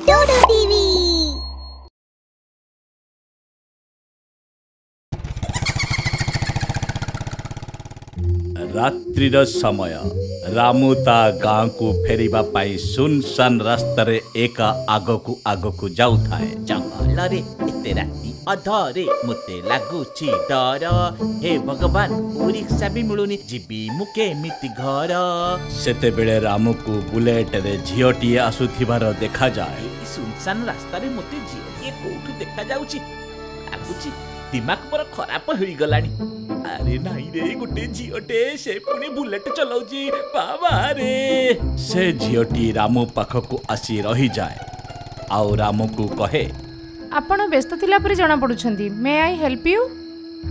डोडो TV. रात्रिर समय रामू ता गाँ को फेरिबा पाई सुनसान रास्तार एक आगकू आगकू जाउथाए। जंगल रे एते राति अधरे मते लागुची डर। हे भगवान ओ रिक्शा भी मिलुनी जीवी मु केमिति घर। सेतेबेले रामू को बुलेट रे झियोटी आसुथिबार देखा जाए। सुनसान रास्ता रे मते झियो कोठु देखा जाउची लागुची दिमाग पर खराब होई गलानी। अरे नाई रे गोटे झियोटे से पुणी बुलेट चलाउची बाबा रे। से झियोटी रामू पाखकू आसी रही जाए आउ रामू को कहे आपण व्यस्त थिला परे जणा पडुछंती। मे आई हेल्प यू?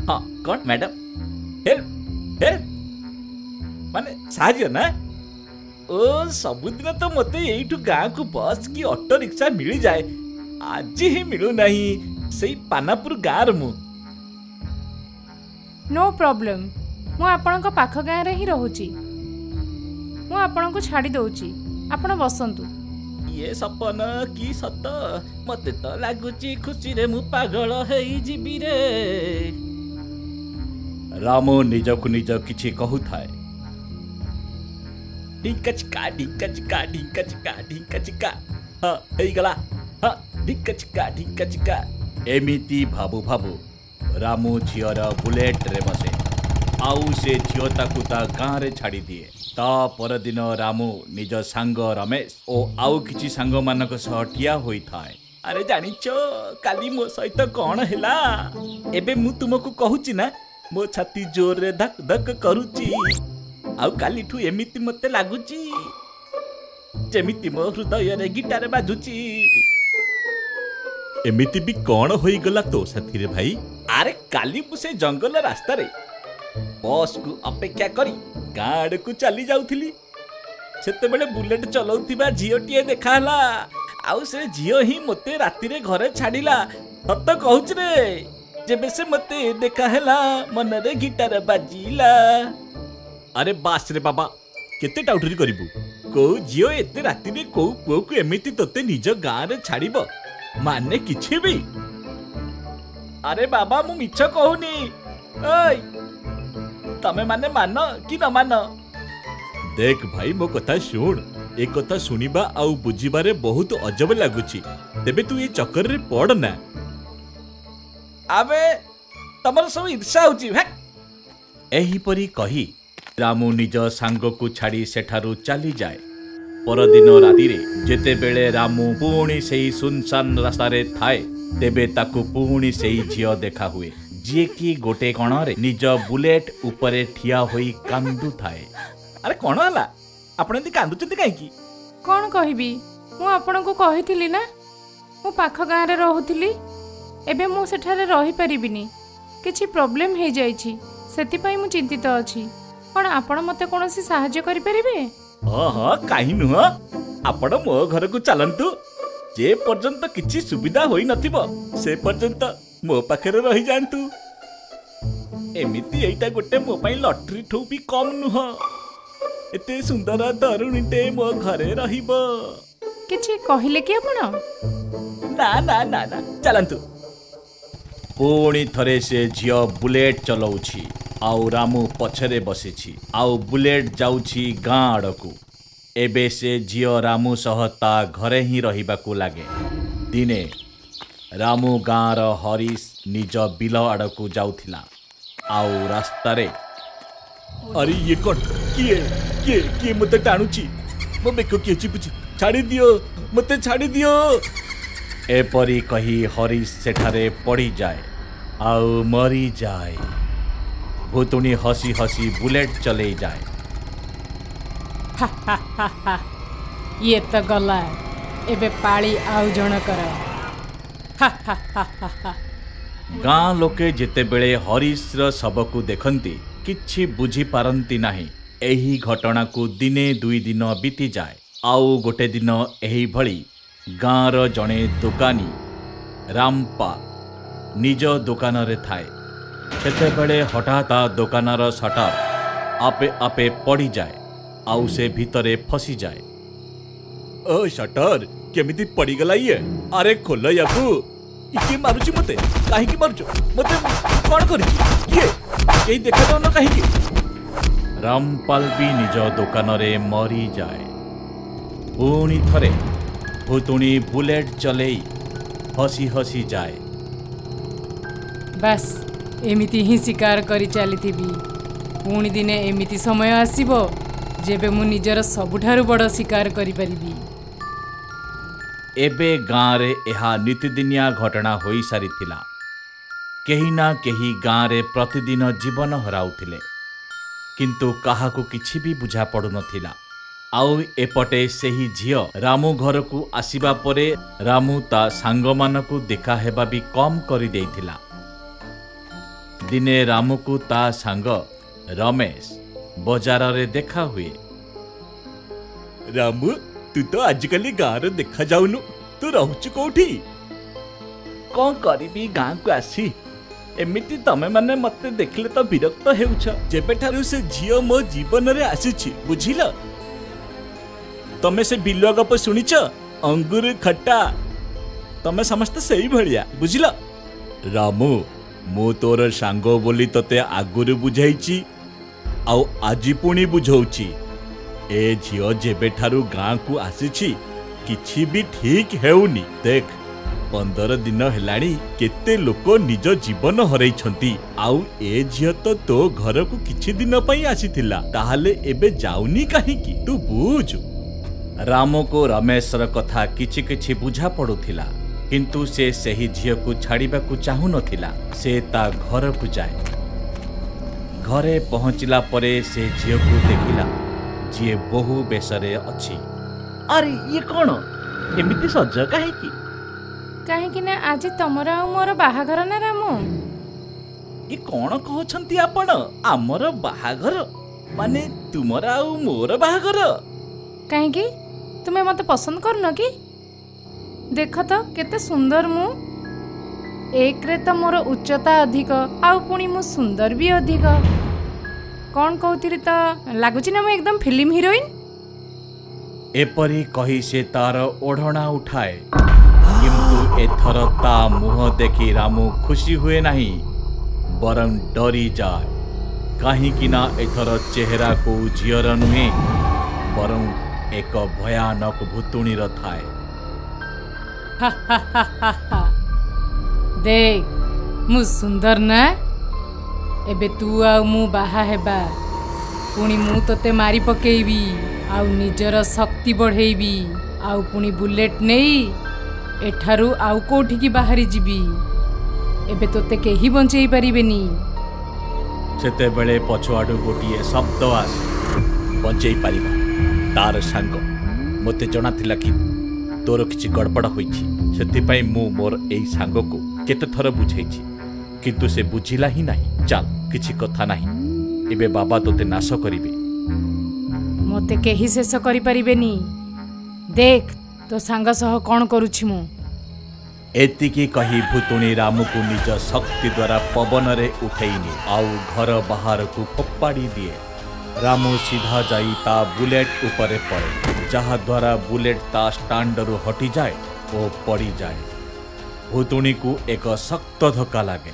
हाँ कौन मैडम? हेल्प हेल्प माने साहाଯ୍ୟ ना? ओ सबुदिन तो मते एइठु गाँ को बस की ऑटो रिक्शा मिल जाए आज ही मिलू नहीं। सेई पानापुर गाँव मु। No problem. मु आपणक पाख गाँ रे ही रहूची। मु आपणक छाड़ी दउची। आपण बसंतु। ये सपन की सत मते तो लागुची खुशी रे मु पागल हेई जीवी रे। रामू निजकु निज किछि कहूथाए। ढिंकचिका ढिंकचिका ढिंकचिका ढिंकचिका हाँ हेई गला। हाँ ढिंकचिका ढिंकचिका। एमिति भाबू भाबू रामू झियर बुलेट रे बसे आउ से झियो ताकू ता गाँ रे छाड़ी दिए। ता परदिन रामू निज सांग रमेश ओ आउ किछि सांग मानक सह ठिया होई थाए। अरे जानिचो काली मो सहित कौन हैला? एबे मु तुमको कहूची ना मो छाती जोर रे धक धक करूची। आउ काली ठू एमिति मते लागुची जेमिति मो हृदय रे गिटार बाजुची। एमिति भी कौन होई गला तो साथी रे भाई? अरे काली मु से जंगल रास्ता रे बस को अपेक्षा करी गाड़ को चली जाउथिली। सेते बेले बुलेट चलाउथिबा झियोटिए देखाला आउ से झियो ही मते राति रे घरे छाड़िला। सत कहूच रे जेबे से मते देखा हैला मन रे गिटार बाजीला। अरे बास रे बाबा केते टाउटरी करिबू? को झियो एते राति रे को पुओ को एमिति तते निज गाँ रे छाड़िबो माने किछि भी? अरे बाबा मु मिछ कहूनी। ओय तमे माने मान कि न मान? देख भाई मो कथा सुन। ए कथा सुनिबा आउ बुझिबारे बहुत अजब लागुची। तेबे तू ए चक्कर रे पड़ ना। आबे तमर सब ईर्षा होची। एही परी कही रामू निज सांग को छाड़ी सेठारु चली जाए। परदिन राति रे जेते बेले रामू पुणी सेही सुनसान रास्ता रे थाए तेबे ताकू पुणी सेही झियो देखा हुए जी की गोटे कण रे निज बुलेट उपरे ठिया होई कांदु थाए। अरे कौन हला आपण एति कांदुचंती काहे की? कौन कहबी? मु आपणको कहिथिली ना मु पाख गाँ रे रहूथिली। एबे मु सेठारे रही परिबिनी। किछि प्रॉब्लम हे जाइछि सेति पई मु चिंतित अछि। कोन आपण मते कोनोसी सहाय्य करि परिबे? हाँ हाँ कहीं नुह आपण मो घर को चलंतु। जे पर्यंत किछि सुविधा होई नथिबो से पर्यंत मो पाखरे रही जांतु। एमिति एइटा गोटे मो पई लॉटरी ठू भी कम नुह। एते सुंदर तरुणीटे मो घरे रहिबो। किछि कहिले कि आपण? ना ना ना ना चलंतु। पुणी थरे से झियो बुलेट चलाउछि आउ रामू पछरे बसिछि आउ बुलेट जाउछि गाँ आड़कू। एबे से झियो रामू सह ता घरे ही रहिबाकू लागे। दिने रामू गाँर हरीश निज बिल आड़कू जाउथिला आउ रास्ता रे अरे ये कौन किए किए किए मते टाणुची? मो बेको किए चिपुची छाड़ी दियो मते छाड़ी दियो। एपरी कही हरीश सेठारे पड़ी जाए आउ मरी जाए। भूतुणी हसी हसी बुलेट चले जाए। ये तो गला एबे पाली आउ जण कर। गाँ लोके जेते बेले हरीश र सबकू देखंती किछि बुझी पारंती नाही। एही घटना को दिने दुई दिन बीती जाए आउ गोटे दिन एही भली गाँर जड़े दुकानी रामपा निज दुकान रे थाए। सेते बेले हठात दुकानर सटर आपे आपे पड़ी जाए आउ से भितरे फसी जाए। ओ शटर केमिति पड़ीगला ये अरे खोल याकू इके मारुची मते काहे की मारुचो मते कोन करिची किए केही देखा दउन काहे की रामपाल भी निज दुकान रे मरी जाए। पुणी थरे भूतुणी बुलेट चलेई हसी हसी जाए। बास एमिति ही शिकार करी चली पुणी दिने एमिति समय आसीबो जेबे मु निजर सबुठारु बड़ शिकार करि परिबी। एबे गाँव रे एहा नितिदिनिया घटना होई सारिथिला। केही ना केही गाँव रे प्रतिदिन जीवन हराउथिले किंतु काहाकू किछि भी बुझा पड़ु नथिला। आउ एपटे सेही झियो रामू घर को आसीबा परे रामू ता सांग मानकू देखा हेबा भी कम करि देइथिला। दिने रामू को ता सांग रमेश बजार रे देखा हुए। रामू तू तो आजकल गाँव रे देखा जाउनु तू रहउछु कोठी कोन करबी गाँ को आसी एमिति तमे माने मते देखले तो विरक्त हेउछ जेबेठारु से झियो मो जीवन रे आसीछि बुझिल तमे से बिलुआ गप सुनिछ अंगूर खट्टा तमे समस्त सेही भलिया बुझिल रामू मो तोर सांगो बोली तते आगुरु बुझाइछि आउ आजि पुणी बुझौछि ए झियो जेबेठारु गाँ को आसीछि किछि भी ठीक हेउनी देख 15 दिन हेलाणी केते लोक निज जीवन हरैछंती आउ ए झियो तो घर को किछि दिन पई आसीथिला ताहाले एबे जाउनी काहेकी तू बुझ। रामू को रमेशर कथा किछि किछि बुझा पड़ुथिला किंतु से सही झियो को छाड़िबा को चाहू नथिला। से ता घर को जाए। घरे पहुंचला परे से झियो को देखिला जे बहु बेसरे अछि। अरे ये कौन एमिति सज काहेकी काहेकि ना आज तमरा आ मोर बाहाघर ना रामू। ये कौन कहछंती आपण आमर बाहाघर माने तुमरा आ मोर बाहाघर काहेकि तुमे मते पसंद करनो कि देख तो केते सुंदर मु एक रे तो मोर उच्चता अधिक आउ पुणी मु सुंदर भी अधिक कौन कहती तो लगुच ना मु एकदम फिल्म हिरोइन। एपरी कही से तार ओढ़ना उठाए किंतु एथर ता मुह देखी रामू खुशी हुए नहीं बरं डरी जाए कहीं ना एथर चेहरा को झियर नुहे बरं एक भयानक भूतुणीर थाए। देख मु सुंदर ना एबे तू आ मु बाहा हेबा पुणी मु तते मारी पकेइबी आउ निजर शक्ति बढ़ेइबी आउ पुणी बुलेट नेई एठारू आउ कोठी की बाहरी जीबी एबे तोते केही बंचेई परिबेनी। सेते बेले पछुआडू गोटिए शब्द आस बंचेई पारिबा तार सांग मते जणा थिला कि तोर किछि गड़बड़ होईछि सेतिपाई मु मोर एई सांग को केते थर बुझेइछि किंतु से बुझिला ही नाही। चल किछि कथा नाही एबे बाबा तोते नाश करिवे मते केही शेष करि परिबेनी। देख तो सांग सह कोन करूछि मु। एतिकी कही भूतुणी रामू को निज शक्ति द्वारा पवन रे उठेइनी आउ घर बाहर को फोपाड़ी दिए। रामू सीधा जाई ता बुलेट उपरे पड़े जहा द्वारा बुलेट ता स्टैंड रु हटी जाए और पड़ी जाए। भूतुणी को एक शक्त धक्का लागे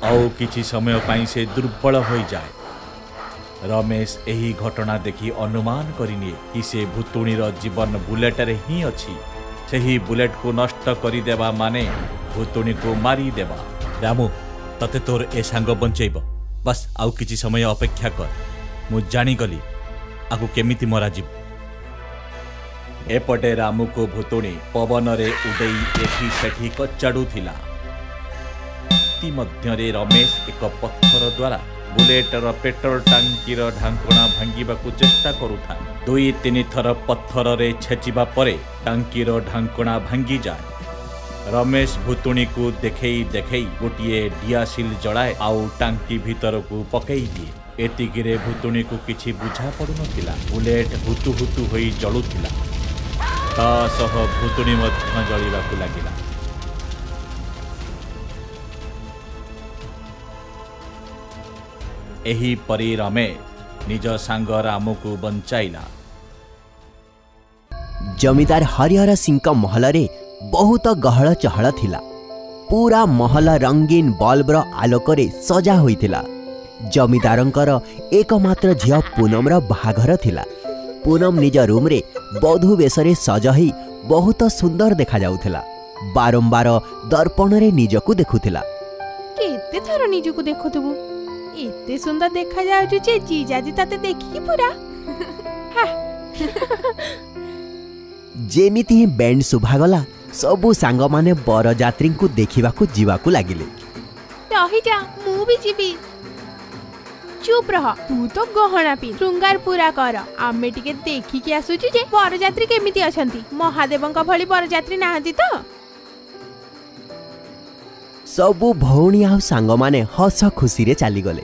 आउ किछि समय पाई से दुर्बल हो जाए। रमेश एही घटना देखी अनुमान करिनिए कि से भूतुणीर जीवन बुलेट रे ही अछि। सेही बुलेट को नष्ट करी देबा माने भूतुणी को मारी देबा। रामू तते तोर ए सांग बंचेइब बस आउ किछि समय अपेक्षा कर मु जानी गली आगु केमिति मरा जीव। एपटे रामू को भूतुणी पवन रे उड़ई एठी सेठी कचाड़ू थिला। मध्य रमेश एक पत्थर द्वारा बुलेटर पेट्रोल टांकीर ढांकणा भांगिबा को चेष्टा करुथा। 2-3 थर पत्थर रे छेचिबा परे टांकीर ढांकणा भांगी जाए। रमेश भूतुणी को देखेई देखेई गोटिए डियासिल जड़ाए आउ टांकी भीतर को पकई दिए। एतिकिरे भूतुणी को किछि बुझा पड़ु नथिला। बुलेट हुतु हुतु होई जळुथिला ता सह भूतुणी मध्य जळिबाकु लागिला। एही परी रमेश निज सांग रामू को बंचाइला। जमीदार हरिहर सिंह महल रे बहुत गहल चहल थिला। पूरा महल रंगीन बल्बर आलोक सजा होइथिला। जमीदारंकर एकमात्र झियो पूनमर बाहाघर थिला। पूनम निज रूम रे बधू बेशरे सज होई बहुत सुंदर देखा जाउथिला। बारंबार दर्पण रे निजकू देखुथिला। केते थर निजकू देखुथबु एते सुंदर देखा जाउछु जे जीजाजी ताते देखि पूरा जेमिति ही बैंड शुभागला सबु सांग माने बरजात्री को देखिबाकू जीवाकू लागिले। रही जा मु भी जीबी। चुप रह तू तो गहना पी श्रृंगार पूरा कर आमे टिके देखि के आसुछु जे बरजात्री केमिति अछंती महादेवंक भली बरजात्री नाहंती तो। सबु भौणी आ सांग माने हस खुशी रे चली गले।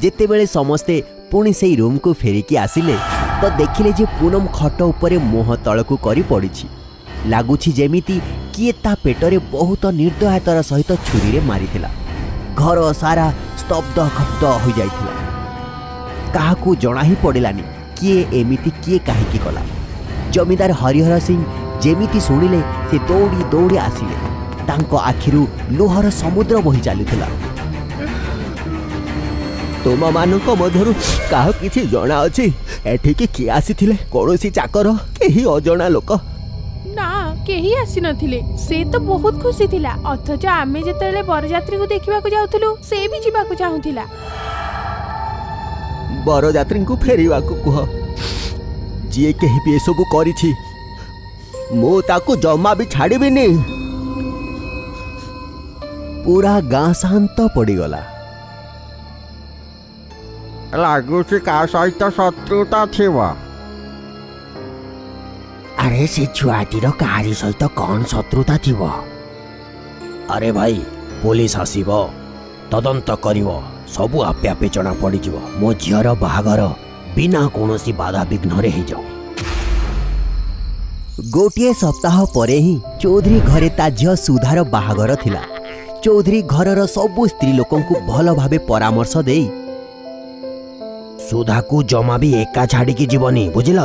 जेते बेले समस्ते पुणी सेई रूम को फेरिकी आसिले तो देखिले जे पूनम खट उपरे मुह तळकू करी पड़िछि। लागुछि जेमिति किए ता पेटरे बहुत निर्दयतार सहित छुरी रे मारिथिला। घर सारा स्तब्ध खब्द हो जाइथिला। काहाकू जणा ही पड़िलानी किए एमिति किए काहेकी कला। जमीदार हरिहर सिंह जेमिति सुनिले से दौड़ी दौड़ी आसिले। तांको आखिरु लुहर समुद्र बही चलुथिला। तुम मानक मधुरु काह किछि जणा अछि एठी कि किए आसीथिले? कोनोसी चाकर केही अजणा लोक? ना केही आसी नथिले। से तो बहुत खुशी थिला अथच आमे जेतेले बरजात्री को देखिबा को जाउथलु से भी जीवा को चाहुथिला। बरजात्री को फेरिबा को कह जे केही भी सबु करिछि मो ताको जम्मा भी छाड़ीबिनी। पूरा गाँ शांत पड़ीगला। लागुछि का सहित शत्रुता थिबा? अरे से छुआटीर काहारी सहित कौन शत्रुता थिबो? अरे भाई पुलिस आसीबो तदंत करिवो सबु आपे आपे जणा पड़ी जिवो। मो झियर बाहागर बिना कोनोसी बाधा विघ्न रे हे जाऊ। गोटिए सप्ताह परे ही चौधरी घरे ता झियो सुधार बाहागर थिला। चौधरी घरर सबु स्त्री लोकन को भल भाबे परामर्श देई सुधा को जमा भी एका छाड़ी की जीवनी बुझिल।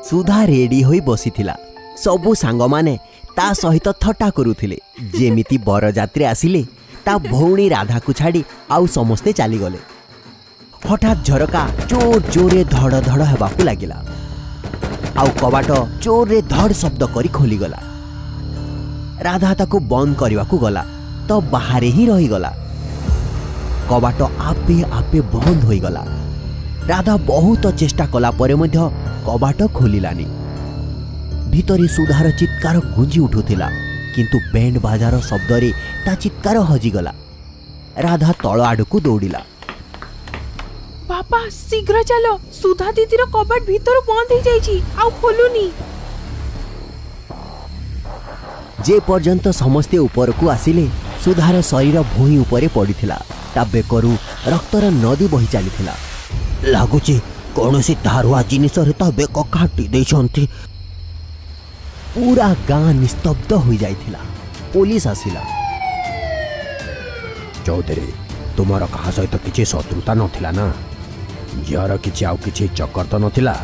सुधा रेडी होई बसी थिला। सबु सांग माने ता सहित थट्टा करुथिले। जेमिति बरजात्री आसिले ता भौणी राधा को छाड़ी आउ समस्ते चली गले। हठात झरका जोर जोरे धड़ धड़ हेबाकू लागिला। आउ कबाट जोर रे धड़ शब्द करी खोली गला। राधा ताको बंद करवाकू गला तो बाहर ही रही गला। कबाट आपे आपे बंद होई गला। राधा बहुत चेष्टा कला परे मध्य कबाट खोलिलानी। भितरे सुधार चित्कार गुंजी उठुथिला किंतु बैंड बाजार शब्द रे ता चित्कार हजिगला। राधा तळ आडकू दौड़िला। पापा शीघ्र चलो सुधा दीदीर कबाट भीतर बंद हो जाइछि आउ खोलुनी। जे पर्यंत समस्ते ऊपर को आसिले सुधार शरीर भूई उपरे पड़िथिला। ता बेकरू रक्तर नदी बही चलीथिला। लागुछि कोनोसी धारुआ जिनिस रे ता बेक काटी दैछंती। पूरा गाँ निस्तब्ध हो जाइथिला। पुलिस आसिला। चौधरी तुमर कहा सहित किछि शत्रुता नथिला ना? झियर किछि आउ किछि चक्कर तो नथिला?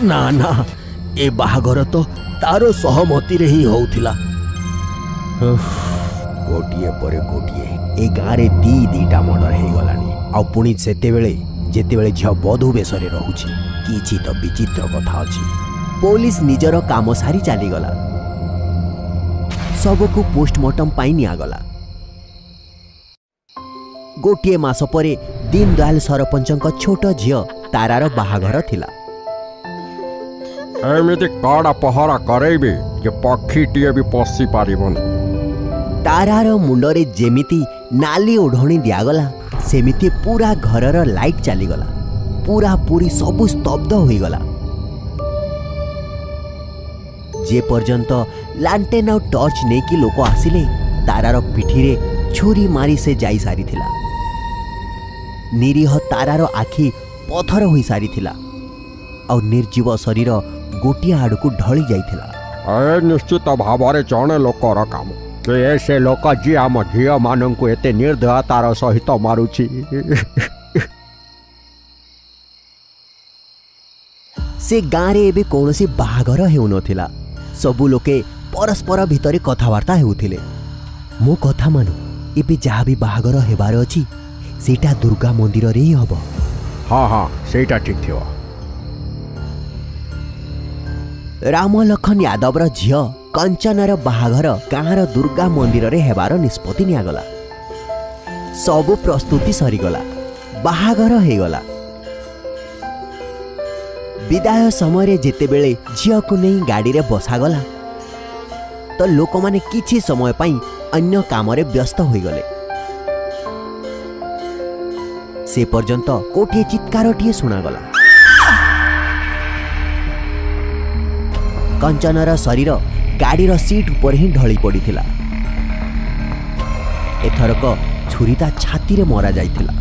ना ना ए बाहागर तो तारो सहमति रे ही होउथिला। गोटिए परे गोटिए ए गाँ रे दीटा मर्डर हे गलानी। आ पुणी जेतेबेले झियो बधू बेशरे रहुछि किछि तो विचित्र कथा अछि। पुलिस निजर काम सारी चली गला। सबको पोस्टमार्टम पाई नियागला। गोटिए मास परे दीनदयाल सरपंचक छोट झियो तारार बाहाघर थिला। एमिति कड़ा पहरा करेबे जे पक्षीटीए भी पशि पारिबन। तारार मुंडरे जेमिति नाली ओढ़णी दियागला सेमिति पूरा घरर लाइट चलीगला। पूरा पूरी सबु स्तब्ध होईगला। जे पर्यंत लांटेन और टॉर्च नहीं कि लोक आसिले तारार पिठीरे छुरी मारी से जाई सारी थिला। निरीह तारार आखि पथर होई सारी थिला और निर्जीव शरीर गोटिया आड़ को ढली जाइथिला। निश्चित भाव जड़े लोकर काम से लोक जी आम झी मान को एते निर्दयतार सहित मारुछि। से गाँव एबे कौनसी बाहाघर हेउनथिला। सबु लोके परस्पर भितरे कथबार्ता हेउथिले। मो कथा मानु, एबे जहाँ भी बाहाघर हेबार अछि सेटा दुर्गा मंदिर रे ही हबो। हाँ हाँ सेटा ठीक थियो। राम लखन यादवर झियो कंचनर बाहाघर गाँवर दुर्गा मंदिर रे हेबार निष्पत्ति नियागला। सबु प्रस्तुति सरीगला, बाहाघर हेगला। विदाय समय जेतेबेले झियो को नहीं गाड़ी रे बसागला तो लोक माने किछि समय पाई अन्य काम रे व्यस्त होई गले। से पर्यंत कोटिए चित्कारटिए सुनागला। कंचनर शरीर गाड़ीर सीट ऊपर ही ढली पड़िथिला। एथरक छुरी ता छाती रे मरा जाइथिला।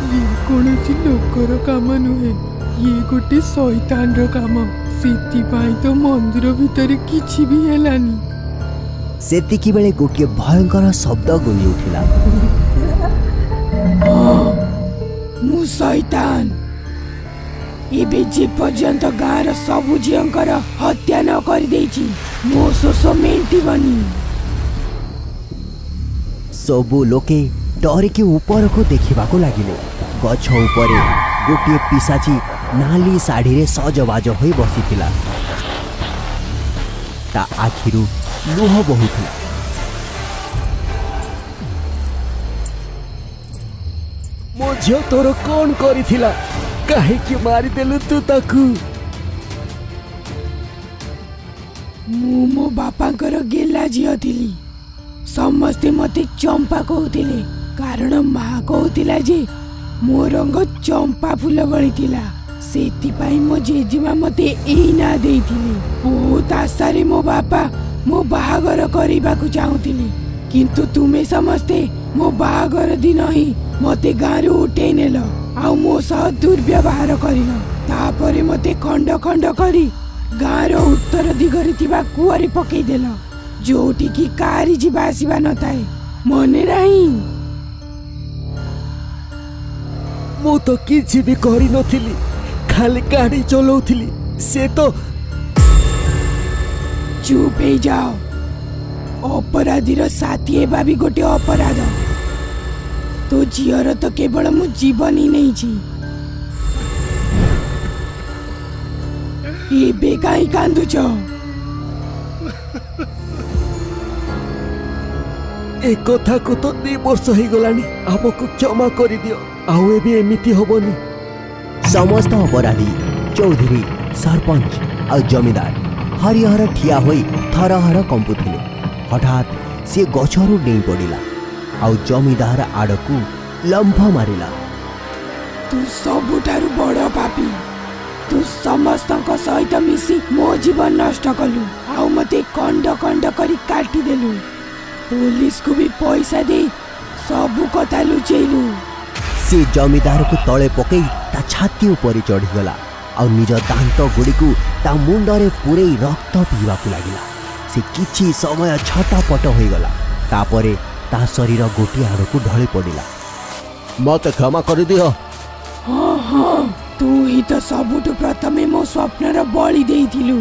ये कौनसी लोकर काम नुहे, ये गोटे शैतान रो काम। सेतिपाई तो मंदिर भितर किछि भी हेलानी। सेतिकी बेले गोटिए भयंकर शब्द गुंजी उठिला। मु शैतान एबे जे पर्यंत गाँव सबु झींकर हत्या न कर देछि मो शोष मेंटिबनी। सबु लोके डर के ऊपर को देखा लगिले। गछ उपरे गोटे पिसाची नाली शाढ़ी रे सजबाज होई बसिथिला। ता आखिरु लुह बहुथिला। मो झियो तोर कौन करिथिला, काहे कि मारी देलु तू ताकू? मु मो बापांकर गेला झियो थिली। समस्ते मते चंपा कहूतिले कारण माँ कहूतिला जे मो रंग चंपा फूल भली थिला। सेतिपाई मो जेजेमा मते एई ना देइथिले। बहुत आशारे मो बापा मो बाहागर करिबाकू चाहुथिले, किंतु तुमे समस्ते मो बाहागर दिन ही मते गाँव उठेई नेल आ मो सह दुर्व्यवहार करिल। तापरे मते खंड खंड करी गाँव उत्तर दिगरे थिबा कुआरे पकेई देल, जोटी की कारी जीवा आसीबा न थाए। मने नाही? मु तो किछि भी करि नथिली, खाली गाड़ी चलाउथिली। से तो चुप हो जाओ। अपराधीर साथी हेबा भी गोटे अपराध। तो झीर तो केवल मु जीवन ही नहीं छी। एबे काई कांदुछ? एक कथा को तो 2 वर्ष हो गलानी, हमको क्षमा कर दियो। आउ एबे एमिति होबनी। समस्त अपराधी चौधरी, सरपंच और जमीदार हरिहर ठिया होई थरहर कंपुथिले। हठात से गछरु डेई पड़िला आउ जमीदार आड़कू लंफ मारिला। तू सबुठारु बड़ पापी। तू समस्तक सहित मिसी मो जीवन नष्ट कलु, आउ मते कंड कंड करी काटी देलु। पुलिस को भी पैसा दे सबु कथा लुचेलु। से जमीदार को तले पकई ता छाती ऊपर चढ़ीगला और निज दांत गुड़िकू ता मुंडरे पूरे रक्त पीवाकू लागिला। से किछि समय छटपट होईगला। तापरे ता शरीर गोटी आड़कू ढली पड़िला। मत क्षमा कर दियो। हाँ हाँ, तू ही तो सबुठु प्रथमे मो स्वप्नर बलि देइथिलु।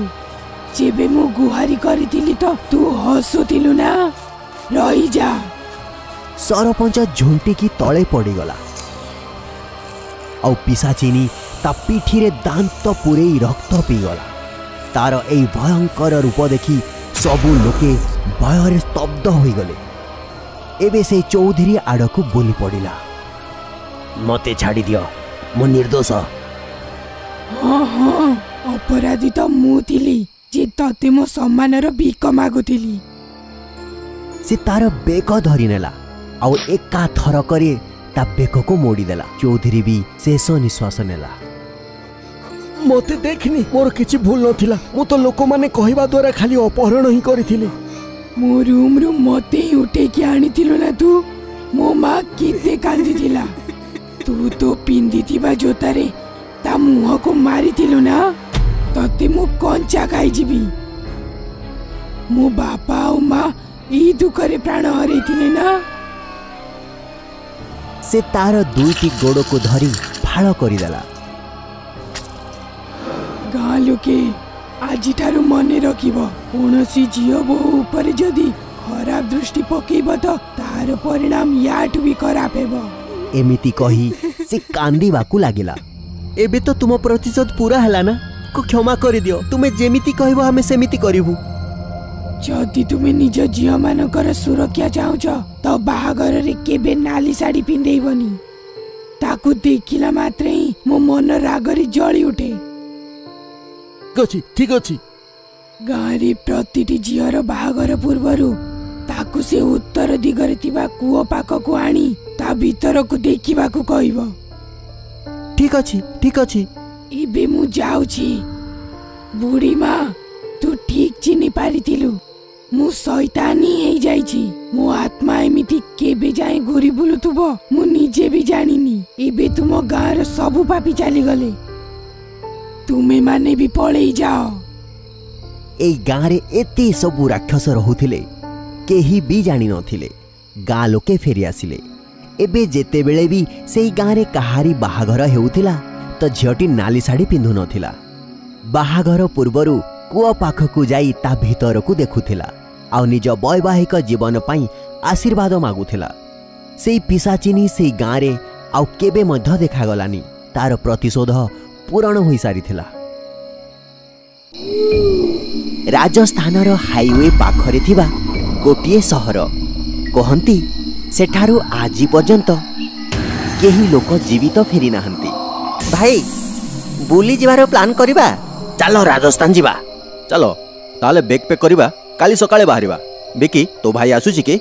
जेबे मु गुहारी करिथिली तो तू हसुथिलु ना। रही जा। सरपंच झुंटी की तले पड़ीगला और पिसाचिनी ता पिठी रे दांत पूरे रक्त पीगला। तार ए भयंकर रूप देखी सबु लोके भयर स्तब्ध हो गले। एबे से चौधरी आड़कू बोली पड़िला। मते छाड़ी दियो, मु निर्दोष। हाँ हाँ, अपराधी तो मु थिली जे तते मो सम्मानर भिक मागुथिली। से तार बेक धरी नेला और एका थर करे ता बेक को मोड़ी देला। चौधरी भी शेष निश्वास नेला। मते देखनी, मोर किछि भूल नथिला। मु तो लोक माने कहबा द्वारा खाली अपहरण ही करिथिली। मो रूम रु मते ही उठे के आनिथिलो ना तू। मो माँ केते कांदिथिला। तू तो पिंदिथिबा जोतारे ता मुह को मारिथिलो ना। तते मु कंचा खाई जीवी। मो बापा और माँ ई दुखरे प्राण हरैथिले ना। से तार दुईटी गोड़ को धरी फाड़ करदेला। गाँ लोके आज ठारू मने रखिब कौनसी झील बहु ऊपर जदि खराब दृष्टि पकेब तो तार परिणाम याठू भी खराब हेब। एमिति कही से कांदीबाकू लागिला। एबे तो तुम प्रतिशोध पूरा हैला ना, को क्षमा कर दियो। तुमे जेमिति कहबो हमें सेमिति करिवु। जदि तुमे निज झील मानकर सुरक्षा चाहुछ तो बाहागर रे केबे नाली साड़ी पिंधेइबनी। ताकू देखिला मात्रे ही मो मन रागरी जळी उठे। ठीक अछि। गाँ रे प्रतिटी झीर बाहागर पूर्वरु ताकू से उत्तर दिगरे थिबा कूओ पाखकू आनी ता भीतर को देखिबा को कहइबो। ठीक अछि। इबे मु जाउछि। बुढ़ी माँ तू ठीक चिनी पारिथिलु। मु शैतानी हेइ जाइछि। मो आत्मा एमिति केबे जाए घुरी बुलुथुबो मु निजे भी जानिनी। इबे तुम गाँ र सबु पापी चली गले। तुमे माने भी पळेई जाओ। ए गाँ रे एते सबु राक्षस रहुथिले केही भी जानि नथिले। गाँ लोके फेरी आसिले। एबे जेते बेले भी सेई गाँ रे कहारी बाहाघर हेउथिला तो झियोटी नाली साड़ी पिंधु नथिला। बाहाघर पूर्वरु कूओ पाखकू जाई ता भीतरकू देखुथिला आ निज वैवाहिक जीवन पाई आशीर्वाद मागुथिला। सेई पिशाचिनी सेई गाँ रे आउ केबे मध्य देखागलानी। तार प्रतिशोध पूरण होई सारिथिला। राजस्थान रो हाईवे पाखरे थिबा गोटिए सहर कहंती सेठारु आजी पर्यंत केही लोक जीवित फेरी नाहंती। भाई बुली जिबार प्लान करिबा, चलो राजस्थान जिबा। चलो ताले बेग पे करिबा, काली सकाळे बाहरिबा। बेकी तो भाई आसुची के?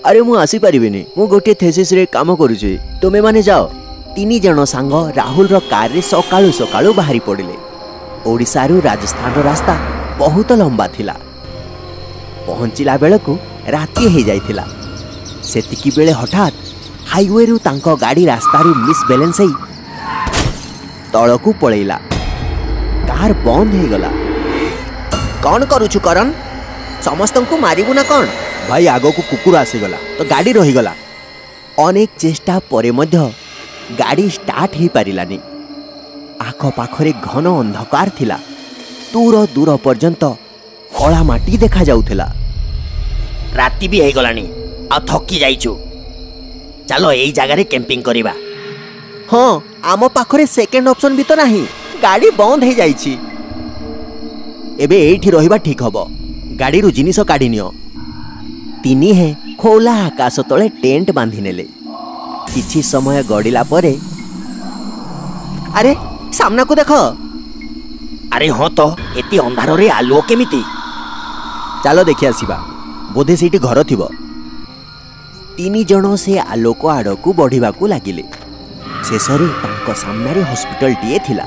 अरे मु आसी परिबिनी, मु गोटे थेसिस रे काम करूची। तुमे माने जाओ। तीन जण सांग राहुल रो कार रे सकाळु सकाळु बाहरी पड़िले। ओडिसा रु राजस्थान रो रास्ता बहुत लंबा थिला। पहुंचिला बेलकू राति हे जाइथिला। सेतिकी बेले हठात हाईवे रु तांको गाड़ी रास्ता रु मिस बैलेंस हेई तळकू पळेइला। कार बंद हे गला। कौन करूछु करन? समस्तंकु मारिबु ना कौन? भाई आगो को कुकुर आसी गला तो गाड़ी रही गला। अनेक चेष्टा परे मध्य गाड़ी स्टार्ट ही पारिलानी। आख पाखरे घन अंधकार थिला। दूर दूर पर्यंत कला माटी देखा जाउथिला। राति भी हे गलानी आ थकी जाइछु। चलो एई जगह रे कैंपिंग करिबा। हां आमो पाखरे सेकंड ऑप्शन भी तो नाही। गाड़ी बंद हे जाइछि। एबे एठी रहिबा ठीक हबो। गाड़ी रु जिनिस काढी नियो। तिनी हे खोला आकाश तले टेंट बांधी नेले। किछि समय गड़िला परे अरे सामना को देखो। अरे हाँ तो एति अंधार रे आलुओ केमिति? चलो देखि आसीबा। बोधे सेठी घर थिबो। तीन जण से आलोक आड़कू बढ़िबाकू लागिले। शेषरे तांको सामने हॉस्पिटल टीए थिला।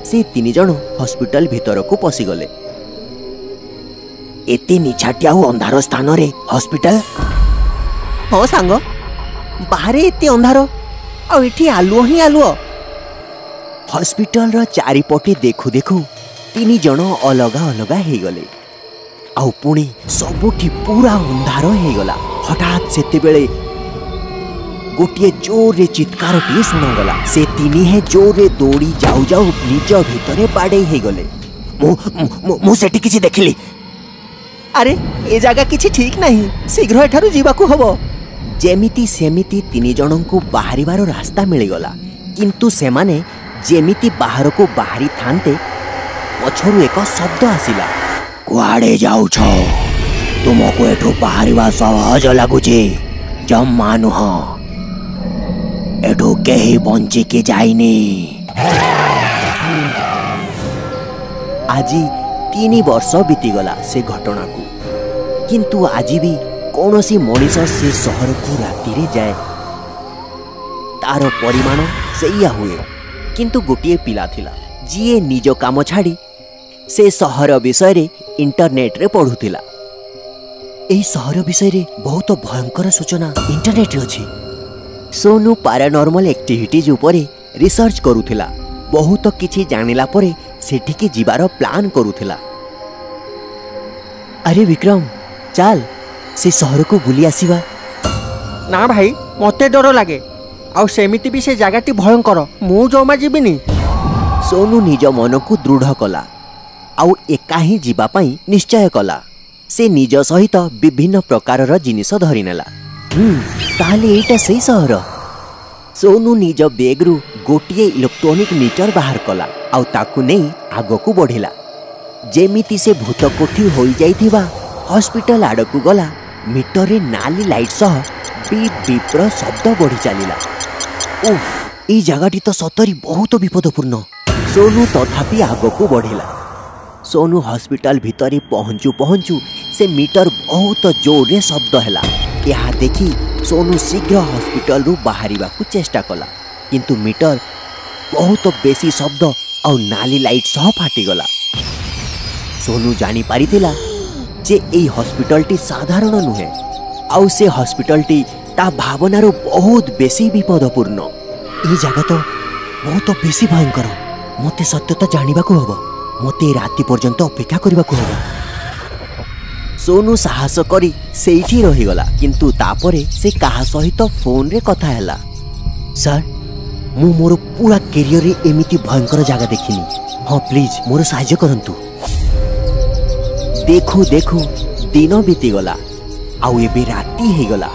से तीन जण हॉस्पिटल भीतर को पसिगले। एते निछाटिया अंधार स्थान रे हॉस्पिटल? हाँ सांग, बाहरे एते अंधार आ एठी आलुओ ही आलुओ। हॉस्पिटल रो चारिपटे देखु देखु तीन जण अलगा अलगा हे गले। आउ पुणी सबुठी पूरा अंधार हे गला। हठात सेते बेले गोटिए जोर रे चित्कार टी सुना गला। से तीनी हे जोर रे दौड़ी जाऊ जाऊ निज भितरे बाडे हे गले। मु सेठी किछि देखिली। अरे ए जागा किछि ठीक नहीं, शीघ्र एठारु जीवाकू हबो। जेमिति सेमिति तीन जणंकु बाहरिबार रास्ता मिली गला। किंतु सेमाने जेमिति बाहर को बाहरी थांते पछरु एक शब्द आसिला। कुआडे जाउछ? तुमको एठो बाहरिबा सहज लागुची? जम्मा नुह। एठो केही बंची के जाइनी। आजी 3 वर्ष बीतीगला से घटना को। किंतु आज भी कौनसी मनीष से सहर को राति रे जाए। तार परिमाण सेया हुए। किंतु गोटिए पिला थिला जिए निज काम छाड़ी से सहर विषय रे इंटरनेट रे पढ़ुथिला। एही सहर विषय रे बहुत भयंकर सूचना इंटरनेट रे अछि। सोनू पैरानॉर्मल एक्टिविटीज उपरे रिसर्च करूथिला। बहुत किछि जानिला परे सेठिके जिबार प्लान करूथिला। अरे विक्रम चल से सहर को बुली आसीबा। ना भाई मते डर लगे आउ सेमिति भी से जगह भयंकर मु जमा जीविनी। सोनू निज मन को दृढ़ कला आउ एका ही जीवा पाई निश्चय कला। से निज सहित विभिन्न प्रकार जिनिस धरी नेला। ताले एटा सही सहर। सोनू निज बेगरू गोटे इलेक्ट्रोनिक मीटर बाहर कला आउ ताकू नहीं आग को बढ़िला। जेमिति से भूत कोठी हो जाइथिबा हॉस्पिटल आड़कू गला। मीटर रे नाली लाइट सह बीप बीप रो शब्द बढ़ी चलिला। उफ ई जगहटी तो सतरी बहुत विपदपूर्ण। सोनू तथापि आगको बढ़िला। सोनू हॉस्पिटल भितरे पहुंचू पहुंचू से मीटर बहुत जोर रे शब्द हैला। यह देखी सोनू शीघ्र हॉस्पिटल रु बाहरिबा को चेष्टा कला किंतु मीटर बहुत बेसी शब्द और नाली लाइट सह फाटिगला। सोनू जानी पारिथिला जे एई हॉस्पिटल टी साधारण नुहे आउ से हॉस्पिटल टी ता भावनार बहुत बेसी विपदपूर्ण। ये जगह तो बहुत बेसी भयंकर। मते सत्यता जानिबा को हबो। मते राति पर्यंत अपेक्षा करबा को हबो। सोनू साहस करी सेठी रही गला किंतु तापरे से कहा सहित फोन रे कथा हैला। सर मु मोर पूरा करियर रे एमिति भयंकर जगह देखिनी। हाँ प्लीज मोर सहायता करंतु। देखु देखु दिन बीती गला आउ एबे राति हे गला।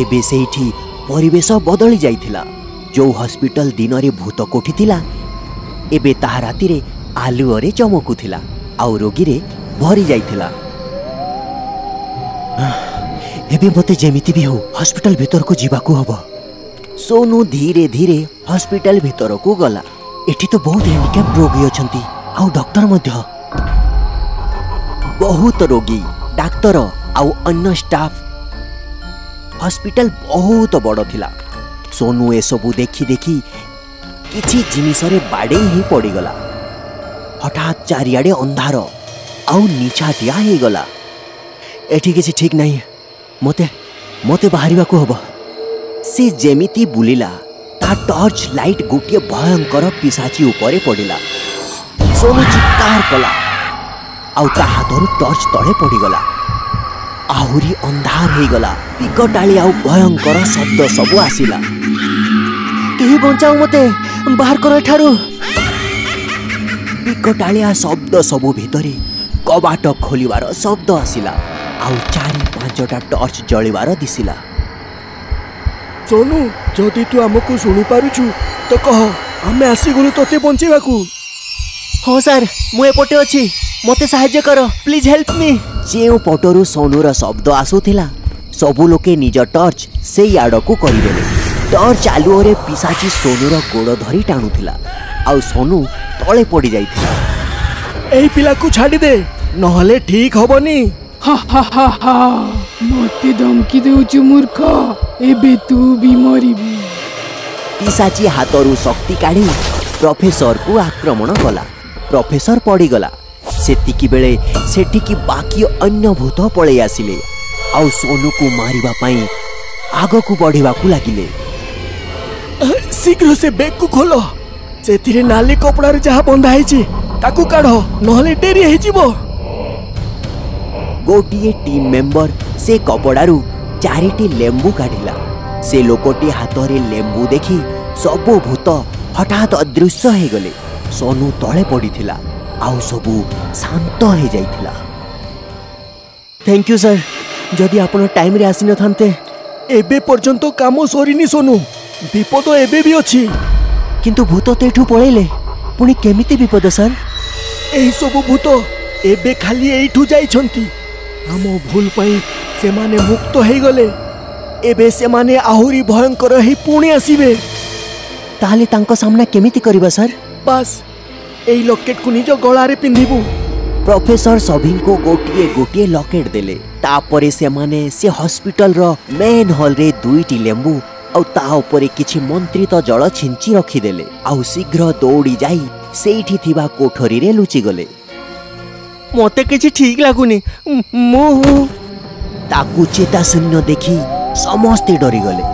एबे सेठी परिवेश बदली जाइथिला। जो हॉस्पिटल दिन रे भूत कोठी थिला एबे ताहा राति रे आलुअरे चमकुथिला आउ रोगी रे भरी जाइथिला। एबे मते जेमिति भी हो हॉस्पिटल भीतर को जीवाकू हबो। सोनू धीरे धीरे हॉस्पिटल भीतर को गला। एठी तो बहुत हैंडिकैप रोगी अछंती आउ डॉक्टर मध्य बहुत रोगी डाक्टर आउ अन्य स्टाफ। हॉस्पिटल बहुत बड़ थिला। सोनू ए सबु देखी देखी किछि जिनिस रे बाडे ही पड़ी गला। हठात चारियाडे अंधार आउ निछाटिया हे गला। एठी किछि ठीक नहीं। मते मते बाहरिबा को हबो। से जेमिति बुलिला ता टॉर्च लाइट गोटे भयंकर पिशाची ऊपर पड़िला। सोनू चित्कार कला आउ ता हाथरू टॉर्च तळे पड़ीगला। आहुरी अंधार हे गला। विकटाली आउ भयंकर शब्द सब आसिला। केही बंचाऊ मते बाहर कर एठारू। विकटालिया शब्द सबु भितरे कबाट खोलिवार शब्द आसिला आउ 4-5टा टॉर्च जळिवार दिसिला। सोनू जदि तू हमको सुनी पारुछु तो कह आमे आसी गलु तते बंचेबाकू। हाँ सर मु एपटे अछि मते सहायता कर प्लीज हेल्प मी। जेउ पटरू सोनूर शब्द आसुथिला सबु लोके निज टॉर्च से आड़कू करिदेले। टॉर्च आलुओरे पिसाची सोनूर गोड़ धरी टाणुथिला आउ सोनू तळे पड़ी जाइथिला। एई पिला को छाडी दे नहले ठीक हबनी। हा हा हा हा मते धमकी देउछु मूर्ख। एबे तू भी मरिबी। पिसाची हाथरू शक्ति काढ़ी प्रोफेसर को आक्रमण कला। प्रोफेसर पड़ीगला। सेतिकी बेले सेठिकी बाकी अन्य भूत पळे आसिले आउ सोनू को मारिबा पाई आग को बढ़िबा को लागिले। शीघ्र से बैग को खोलो। सेतिरे नाली कपड़ा रे जहा बंधा हैछि ताकू काढो नहले डेरी हे जिवो। गोटिए टीम मेंबर से कपड़ारू 4टी लेंबू काढिला। से लोकटी हाथरे लेंबू देखी सबो भूत हठात अदृश्य हे गले। सोनू तळे पड़ीथिला आउ सबू शांत हे जाइथिला। थैंक यू सर जदि आपण टाइम रे आसी न थांते। एबे पर्यंत काम सरीनी सोनू। विपद एबे भी अछि किंतु भूत तो एठू पळेले पुणी केमिति विपद सर? एही सब भूत एबे खाली एठू जाइछंती। हम भूल पाई से माने मुक्त हे गले। एबे से माने आहुरी भयंकर हे पुणी आसीबे। ताले तांको सामना केमिति करबा सर? बस एई लॉकेट को निज गळा रे पिंधिबू। प्रोफेसर सभी को गोटिए गोटिए लॉकेट देले। तापरे से माने से हॉस्पिटल रो मेन हॉल रे 2टी लेंबू आउ ता ऊपर किछि मंत्रित जल छिंची रखी देले आउ शीघ्र दौड़ी जाई सेठी थिबा कोठरी रे लुचि गले। मते किछि ठीक लागुनी। मु ताकू चेता शून्य देखी समस्ते डरी गले।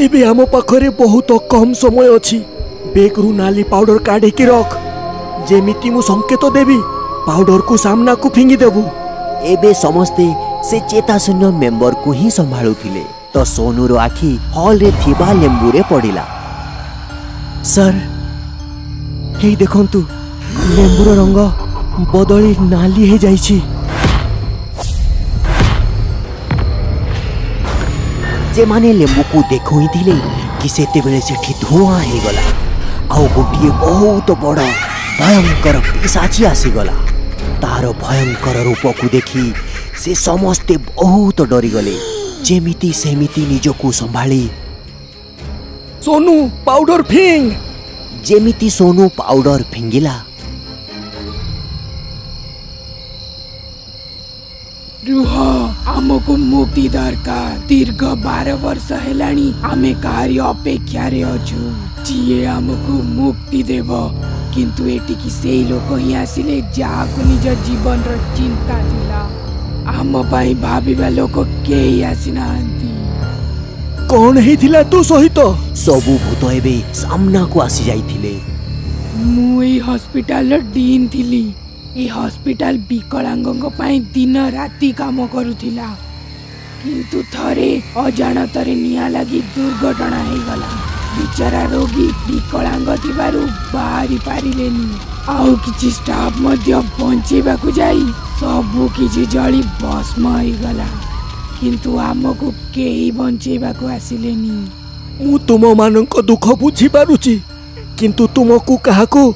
एबे हम पाखरे बहुत कम समय अछि। बेगरू नाली पाउडर काढे के रख। जेमिति मु संकेत देबी पाउडर को सामना को फिंगी देबू। एबे समस्ते से चेता शून्य मेंबर को ही संभाळुथिले। तो सोनूर आखि हॉल रे थिबा लेंबू रे पड़िला। सर हेई देखंतु लेंबुर रंग बदली नाली हे जाइछि। जे माने लेंबू को देखुई थिले कि सेते बेले सेठी धुआं हे गला आउ गोटिए बहुत बड़ भयंकर पिशाची आसीगला। तार भयंकर रूप को देखी से समस्ते बहुत डरी गले। जेमिति सेमिति निजको संभाली सोनू पाउडर फिंग। जेमिति सोनू पाउडर फिंगिला। रुह आमको मुक्ति दरकार। दीर्घ 12 वर्ष हेलाणी आमे कार्य अपेक्षा रे अछु जिए आमको मुक्ति देव। किंतु एटिकी सेई लोक ही आसिले जाको निज जीवन रो चिंता थिला। आम पाई भाबिबा लोक केही आसिनांती। कौन हेथिला तू सहित? सबु भूत एबे सामना को आसी जाइथिले। मु एई हॉस्पिटल डीन थिली। ए हॉस्पिटल विकलांगों पाई दिन राति काम करुथिला। किंतु थरे अजाणतरे निया लगी दुर्घटना हे गला। बिचारा रोगी विकलांग थिबारु बाहरी पारिलेनी। आउ किछि स्टाफ मध्य बंचेबाकु जाई सबु किछि जळी भस्म हे गला। किंतु आमको केही बंचेबाकु आसिलेनी। मु तुम मानक दुख बुझी पारुची किंतु तुमको काहाकू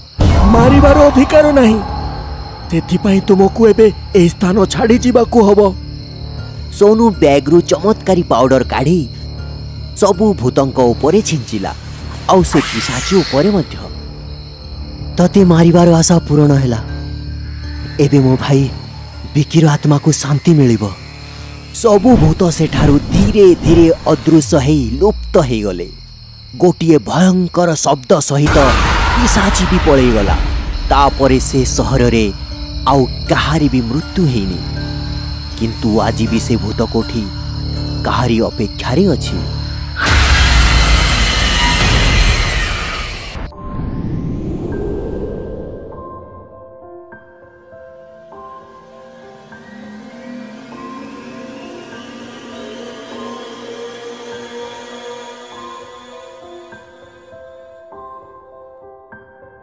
मारिबार अधिकार नाही। तेथिपाई तुमको एबे ए स्थान छाड़ी जीवाकू हबो। सोनू बैग रु चमत्कारी पाउडर काढ़ी सबु भूतंक उपरे छिंचिला आउ से पिशाची उपरे मध्य। तते मारिबार आशा पूर्ण हैला। एबे मो भाई विकीर आत्मा को शांति मिलिबो। सबु भूत सेठारु धीरे धीरे अदृश्य हेई लुप्त हेई गले। गोटिए भयंकर शब्द सहित पिशाची भी पळेई गला। तापरे से सहर रे आउ कहारी भी मृत्यु हेइनी। किंतु आज भी से भूत कोठी कहारी अपेक्षा रे अछि।